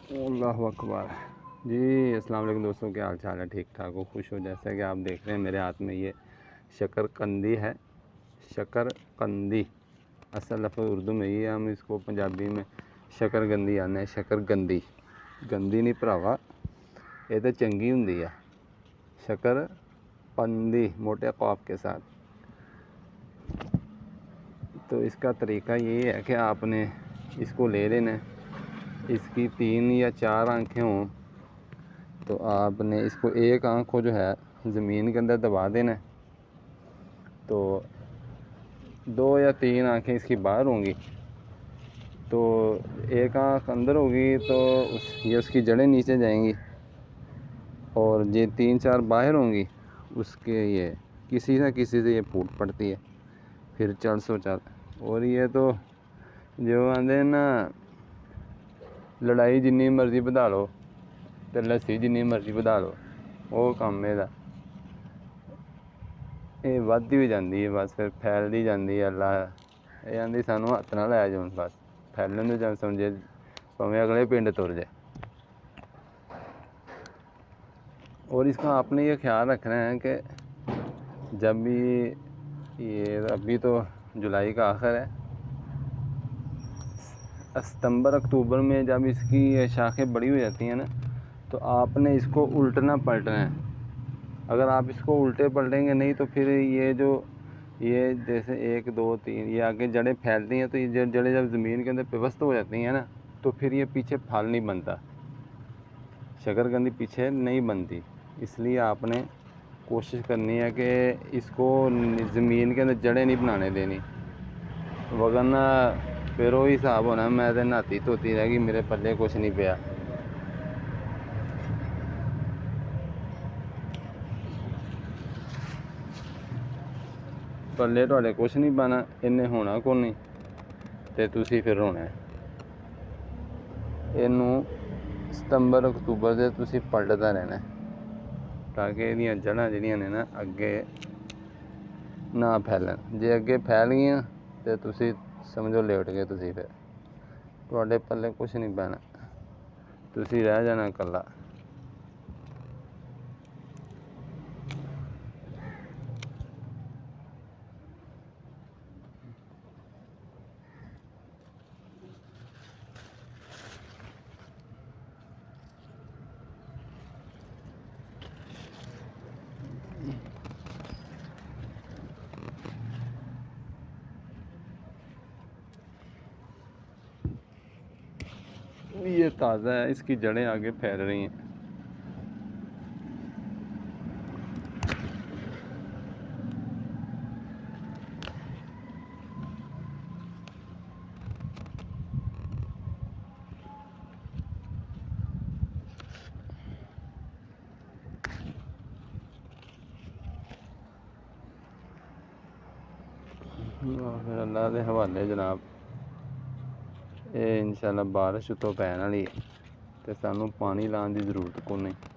اللہ اکبر جی، السلام علیکم دوستوں، کیا حال چال ہے؟ ٹھیک ٹھاک ہو؟ خوش ہو؟ جیسا کہ آپ دیکھ رہے ہیں میرے ہاتھ میں یہ شکر قندی ہے۔ شکر قندی اصل لفظ اردو میں ہی ہے، ہم اس کو پنجابی میں شکر گندی آنے. شکر گندی گندی نہیں بھراوا، یہ تو چنگی ہوندی ہے. شکر قندی موٹے قاف کے ساتھ. تو اس کا طریقہ یہی ہے کہ آپ نے اس کو لے لینا ہے. اس کی 3 یا 4 آنکھیں ہوں تو آپ نے اس کو ایک آنکھ کو جو ہے زمین کے اندر دبا دینا ہے. تو 2 یا 3 آنکھیں اس کی باہر ہوں گی. تو ایک آنکھ اندر ہوگی تو یہ اس کی جڑیں نیچے جائیں گی، اور یہ 3-4 باہر ہوں گی، اس کے یہ کسی نہ کسی سے یہ پھوٹ پڑتی ہے، پھر چل سو چل. اور یہ تو جو آندے ہیں نا، لڑائی جنی مرضی بدا لو تو لسی جنی مرضی بدا لو، وہ کام ہے. یہ ودی بھی جاتی ہے، بس پھر پھیلتی جاتی ہے. اللہ یہ آدھی سانوں ہاتھ نہ لایا جاؤ، بس پھیلن دو، جان سمجھے پویں اگلے پنڈ تر جائے. اور اس کا آپ نے یہ خیال رکھنا ہے کہ جب بھی یہ ابھی تو جولائی کا آخر ہے، ستمبر اکتوبر میں جب اس کی شاخیں بڑی ہو جاتی ہیں نا، تو آپ نے اس کو الٹنا پلٹنا ہے. اگر آپ اس کو الٹے پلٹیں گے نہیں تو پھر یہ جیسے 1 2 3 یہ آگے جڑیں پھیلتی ہیں، تو یہ جڑیں جب زمین کے اندر پیوست ہو جاتی ہیں نا، تو پھر یہ پیچھے پھل نہیں بنتا. شکر قندی پیچھے نہیں بنتی. اس لیے آپ نے کوشش کرنی ہے کہ اس کو زمین کے اندر جڑیں نہیں بنانے دینی، وگرنہ پھر وہی حساب ہونا، میں تو نہاتی دھوتی رہ گئی، میرے پلے کچھ نہیں پیا. پلے تھوڑے کچھ نہیں پانا، انہیں ہونا کو نہیں، تو تسی پھر رونا ہے. یہ ستمبر اکتوبر سے تسی پلٹتا رہنا ہے، تاکہ یہ جڑاں جڑیاں نے نا اگے نہ پھیلن. جے اگے پھیل گئیاں تو تسی سمجھو لیٹ گئے. تسی پھر تھوڑے پلے کچھ نہیں پینا، تسی رہ جانا کلا. یہ تازہ ہے، اس کی جڑیں آگے پھیل رہی ہیں. پھر اللہ کے حوالے جناب. یہ انشاءاللہ بارش اتوں پین والی ہے، تو سانوں پانی لان کی ضرورت کو نہیں.